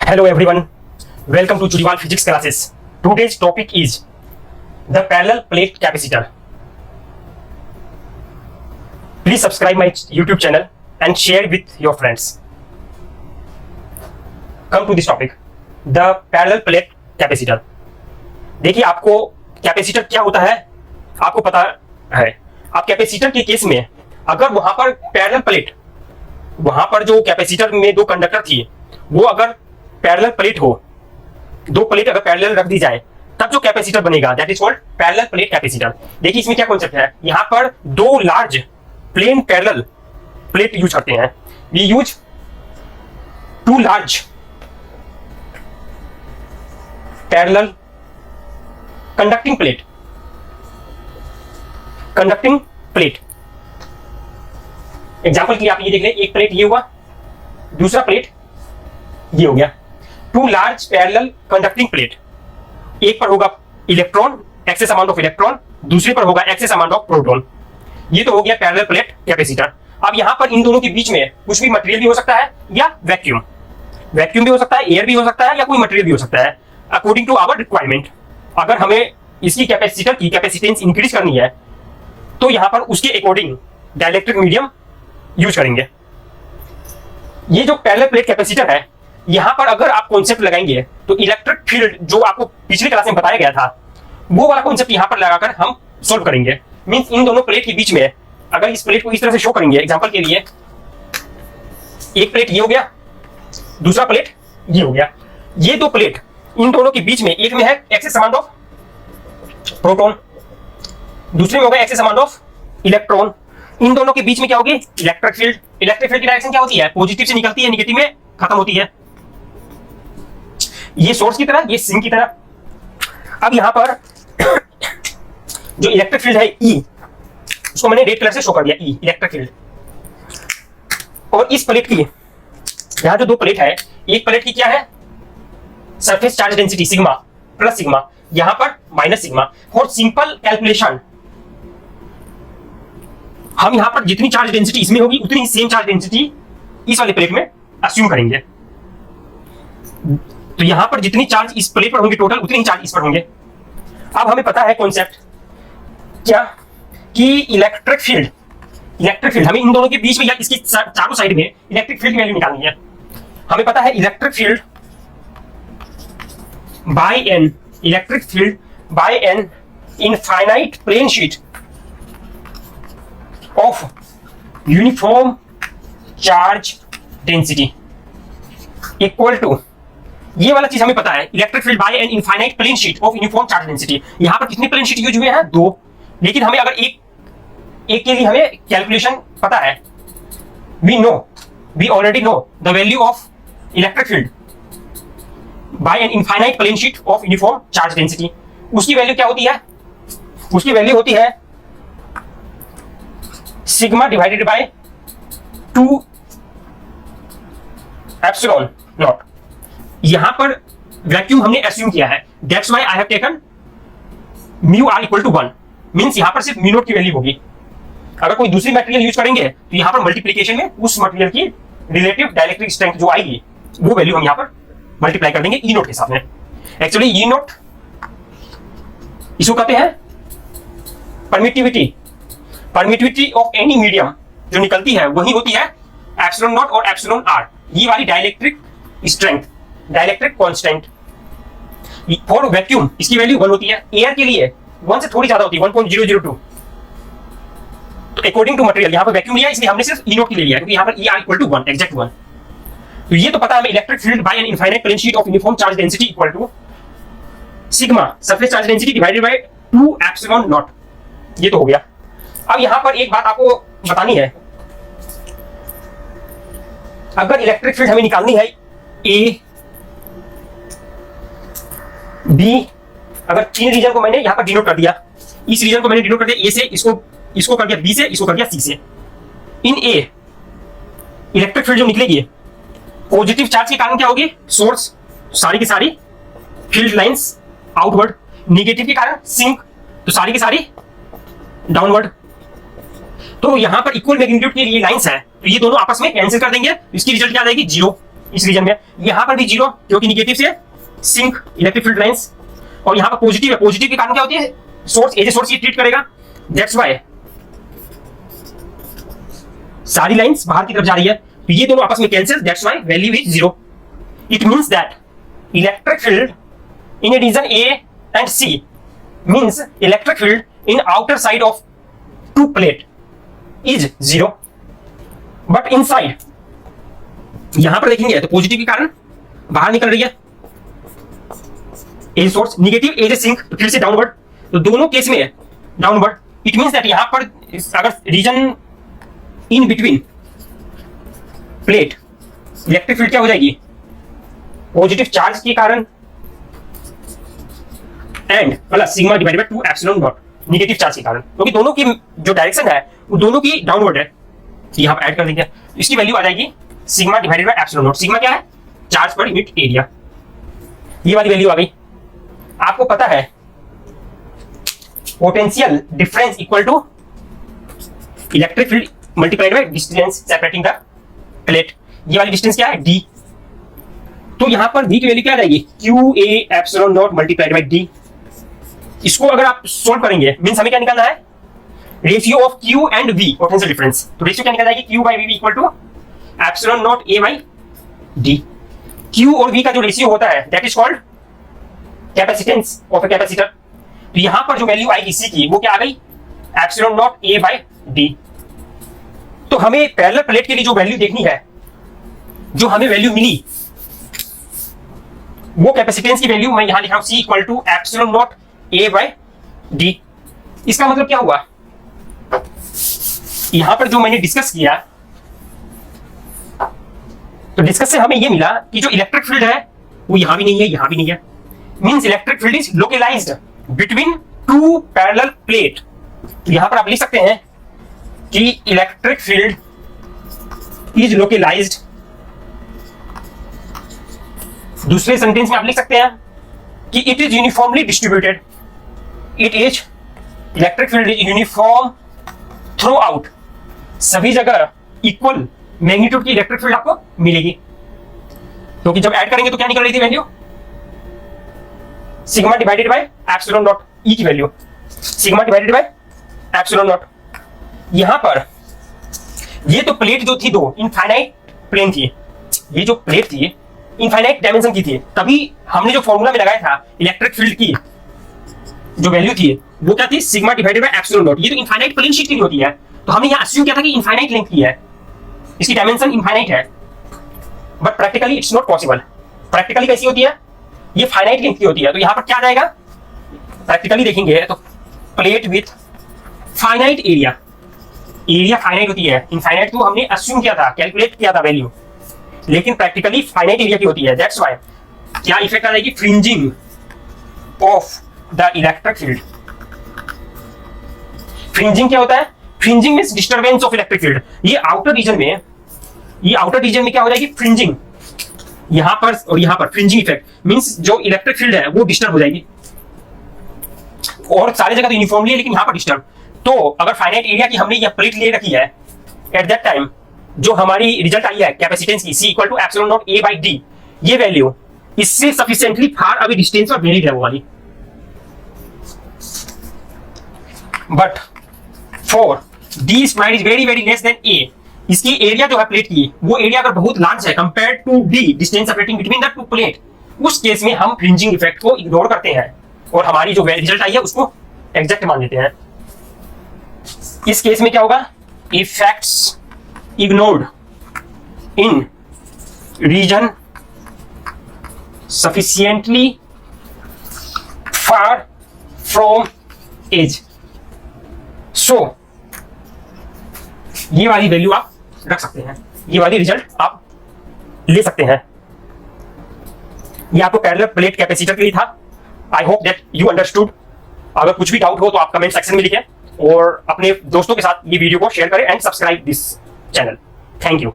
Hello everyone, welcome to Judiwal Physics classes. Today's topic is the parallel plate capacitor. Please subscribe my YouTube channel and share with your friends. Come to this topic, the parallel plate capacitor. देखिए आपको capacitor क्या होता है आपको पता है। आप capacitor के केस में अगर वहां पर पैरेलल प्लेट, वहां पर जो कैपेसिटर में दो कंडक्टर थी वो अगर पैरेलल प्लेट हो, दो प्लेट अगर पैरेलल रख दी जाए तब जो कैपेसिटर बनेगा that is called parallel plate capacitor. देखिए इसमें क्या कॉन्सेप्ट है, यहां पर दो large plane parallel plate use करते हैं। We use two large parallel conducting plate. Example के लिए आप ये देख लें, एक प्लेट ये हुआ, दूसरा प्लेट ये हो गया। Two large parallel conducting plate, एक पर होगा electron, excess amount of electron, दूसरे पर होगा एक्सेस अमाउंट ऑफ प्रोटॉन। ये तो हो गया पैरेलल प्लेट कैपेसिटर। अब यहां पर इन दोनों के बीच में कुछ भी मटेरियल भी हो सकता है या वैक्यूम भी हो सकता है, एयर भी हो सकता है या कोई मटेरियल भी हो सकता है अकॉर्डिंग टू आवर रिक्वायरमेंट। अगर हमें इसकी कैपेसिटर की कैपेसिटेंस इंक्रीज करनी है तो यहां पर उसके अकॉर्डिंग डाइलेक्ट्रिक मीडियम यूज करेंगे। ये जो पैरेलल प्लेट कैपेसिटर है, यहां पर अगर आप कॉन्सेप्ट लगाएंगे तो इलेक्ट्रिक फील्ड जो आपको पिछले क्लास में बताया गया था वो वाला कॉन्सेप्ट यहां पर लगाकर हम सॉल्व करेंगे। मींस इन दोनों प्लेट के बीच में अगर इस प्लेट को इस तरह से शो करेंगे, एग्जांपल के लिए एक प्लेट ये हो गया, दूसरा प्लेट ये हो गया। ये दो प्लेट इन दोनों के बीच में एक में है एक्सेस अमाउंट ऑफ प्रोटॉन, दूसरे में होगा एक्सेस अमाउंट ऑफ इलेक्ट्रॉन। इन दोनों के बीच में क्या होगी, इलेक्ट्रिक फील्ड। इलेक्ट्रिक फील्ड की डायरेक्शन क्या होती है, पॉजिटिव से निकलती है, नेगेटिव में खत्म होती है। ये सोर्स की तरह, ये सिंक की तरह। अब यहां पर जो इलेक्ट्रिक फील्ड है ई, उसको मैंने रेड कलर से शो कर दिया, ई इलेक्ट्रिक फील्ड। और इस प्लेट की यहां जो दो प्लेट है, एक प्लेट की क्या है surface charge density sigma plus sigma, यहां पर minus sigma. For simple calculation हम यहां पर जितनी चार्ज डेंसिटी इसमें होगी उतनी ही सेम चार्ज डेंसिटी इस वाले प्लेट में अस्यूम करेंगे। तो यहां पर जितनी चार्ज इस प्लेट पर होंगे टोटल, उतनी ही चार्ज इस पर होंगे। अब हमें पता है कॉन्सेप्ट क्या कि इलेक्ट्रिक फील्ड हमें इन दोनों के बीच में या इसकी चारों साइड में इलेक्ट्रिक फील्ड की वैल्यू निकालनी है। हमें पता है electric field by an infinite plane sheet of uniform charge density equal to, ये वाला चीज हमें पता है, electric field by an infinite plane sheet of uniform charge density. यहां पर कितने प्लेन शीट यूज हुए हैं, दो, लेकिन हमें अगर एक के लिए हमें कैलकुलेशन पता है, we already know the value of electric field by an infinite plane sheet of uniform charge density. उसकी वैल्यू क्या होती है, उसकी वैल्यू होती है sigma divided by 2 epsilon naught. यहां पर वैक्यूम हमने एज्यूम किया है, that's why I have taken mu R equal to 1। Means यहां पर सिर्फ म्यू नॉट की वैल्यू होगी। अगर कोई दूसरी मटेरियल यूज करेंगे तो यहां पर मल्टीप्लिकेशन में उस मटेरियल की रिलेटिव डाइलेक्ट्रिक स्ट्रेंथ जो आएगी वो वैल्यू हम यहां पर मल्टीप्लाई कर देंगे ई नोट के साथ में। एक्चुअली ई नोट इसको कहते हैं परमिटिविटी ऑफ एनी मीडियम जो निकलती है वही होती है एप्सिलॉन नॉट और एप्सिलॉन आर। ये वाली dielectric strength, dielectric constant. For vacuum इसकी वैल्यू 1 होती है, एयर के लिए 1 से थोड़ी ज्यादा होती है, 1.002। तो अकॉर्डिंग टू मटेरियल यहां पर वैक्यूम लिया इसलिए हमने सिर्फ ई नोट की ले लिया क्योंकि यहां पर E R equal to 1, exact 1। तो ये तो पता है electric field by an infinite plane sheet of uniform charge density equal to sigma surface charge density divided by 2 epsilon naught. ये तो हो गया। अब यहां पर एक बात आपको बतानी है, अगर इलेक्ट्रिक फील्ड हमें निकालनी है ए बी, अगर 3 रीजन को मैंने यहां पर डिनोट कर दिया, इस रीजन को मैंने डिनोट कर दिया ए से, इसको कर दिया बी से, इसको कर दिया सी से। इन ए इलेक्ट्रिक फील्ड जो निकलेगी पॉजिटिव चार्ज के कारण क्या होगी, सोर्स सारी की सारी फील्ड लाइंस आउटवर्ड, नेगेटिव के कारण सिंक तो सारी की सारी डाउनवर्ड। तो यहां पर इक्वल मैग्नीट्यूड की ये लाइंस है तो ये दोनों आपस में कैंसिल कर देंगे, इसकी रिजल्ट क्या आ जाएगी 0। इस रीजन में, यहां पर भी 0 क्योंकि निगेटिव से सिंक इलेक्ट्रिक फील्ड लाइंस, और यहां पर पॉजिटिव है, पॉजिटिव के कारण क्या होती है, सोर्स एज ए सोर्स ये ट्रीट करेगा, दैट्स व्हाई सारी लाइंस बाहर की तरफ जा रही है, तो ये दोनों आपस में cancel, that's why value is 0. It means that electric field in a region A and C means electric field in outer side of two plate is 0, but inside यहां पर देखेंगे तो पॉजिटिव के कारण बाहर निकल रही है as source, negative as a sink, तो फिर से डाउनवर्ड, तो दोनों केस में डाउनवर्ड. इट मींस दैट यहां पर अगर region in between plate electric field क्या हो जाएगी, पॉजिटिव चार्ज के कारण and plus sigma divided by 2 epsilon naught negative charge के कारण, क्योंकि दोनों की जो डायरेक्शन है वो दोनों की डाउनवर्ड है. यहां पर ऐड कर देंगे, इसकी वैल्यू आ जाएगी sigma divided by epsilon not. Sigma क्या है, चार्ज पर यूनिट एरिया, ये वाली वैल्यू आ गई. आपको पता है potential difference equal to electric field multiplied by distance separating the plate, ये वाली डिस्टेंस क्या है, d. तो यहां पर v की वैल्यू क्या आ जाएगी, q a epsilon not multiplied by d. इसको अगर आप सोल्व करेंगे मींस हमें क्या निकालना है, ratio of q and v potential difference, तो रेशियो क्या निकल जाएगी, q by v equal to epsilon naught a by d. q और v का जो रेशियो होता है that is called capacitance of a capacitor. तो यहां पर जो वैल्यू आएगी c की वो क्या आ गई, epsilon naught a by d. तो हमें पैरेलल प्लेट के लिए जो वैल्यू देखनी है, जो हमें वैल्यू मिली वो कैपेसिटेंस की वैल्यू मैं यहां लिख रहा हूं c equal to epsilon naught a by d. इसका मतलब क्या हुआ, यहां पर जो मैंने डिस्कस किया, तो डिस्कस से हमें यह मिला कि जो इलेक्ट्रिक फील्ड है वो यहां भी नहीं है, यहां भी नहीं है. Means electric field is localized between two parallel plate. तो यहां पर आप लिख सकते हैं कि इलेक्ट्रिक फील्ड इज लोकलाइज्ड. दूसरे सेंटेंस में आप लिख सकते हैं कि it is uniformly distributed. It is electric field is uniform throughout, सभी जगह इक्वल मैग्नीट्यूड की इलेक्ट्रिक फील्ड आपको मिलेगी. क्योंकि जब ऐड करेंगे तो क्या निकल रही थी value, sigma divided by epsilon naught, E की value sigma divided by epsilon naught. यहां पर ये तो प्लेट जो थी दो इनफाइनाइट प्लेन थी, ये जो प्लेट थी इनफाइनाइट डायमेंशन की थी, तभी हमने जो फॉर्मूला में लगाया था इलेक्ट्रिक फील्ड की जो वैल्यू थी वो क्या थी, sigma divided by epsilon naught. ये तो इनफाइनाइट प्लेन शीट की होती है, तो हमने यहां अस्यूम किया था कि इनफाइनाइट लेंथ की है, इसकी डायमेंशन इनफाइनाइट है, but practically it's not possible. Practically कैसी होती है, ये फाइनाइट लेंथ की होती है. तो यहां पर क्या आ जाएगा, प्रैक्टिकली देखेंगे तो plate with finite area, area finite होती है, इनफाइनाइट तो हमने अस्यूम किया था, कैलकुलेट किया था वैल्यू, लेकिन प्रैक्टिकली फाइनाइट एरिया की होती है. दैट्स व्हाई क्या इफेक्ट आ जाएगी, fringing of the electric field. Fringing क्या होता है, fringing means disturbance of electric field. ये आउटर रीजन में, ये आउटर रीजन में क्या हो जाएगी, फ्रिंजिंग. यहां पर और यहां पर फ्रिंजिंग इफेक्ट मींस जो इलेक्ट्रिक फील्ड है वो डिस्टर्ब हो जाएगी, और सारी जगह तो यूनिफॉर्मली है लेकिन यहां पर डिस्टर्ब. तो अगर फाइनाइट एरिया की हमने ये प्लेट ले रखी है, एट दैट टाइम जो हमारी रिजल्ट आई है कैपेसिटेंस की, c equal to epsilon naught a by d, ये वैल्यू इससे सफिशिएंटली फार अवे डिस्टेंस पर वेरीड है वो वाली. But for d square is very very less than a, इसकी एरिया जो है प्लेट की वो एरिया अगर बहुत लार्ज है compared to d distance separating between the two plate, उस केस में हम फ्रिंजिंग इफेक्ट को इग्नोर करते हैं और हमारी जो रिजल्ट आई है उसको एग्जैक्ट मान लेते हैं. इस केस में क्या होगा, effects ignored in region sufficiently far from edge. So ये वाली वैल्यू आप रख सकते हैं, ये वाली रिजल्ट आप ले सकते हैं. ये आपको पैरेलल प्लेट कैपेसिटर के लिए था. I hope that you understood. अगर कुछ भी डाउट हो तो आप कमेंट सेक्शन में लिखें और अपने दोस्तों के साथ ये वीडियो को शेयर करें and subscribe this channel. Thank you.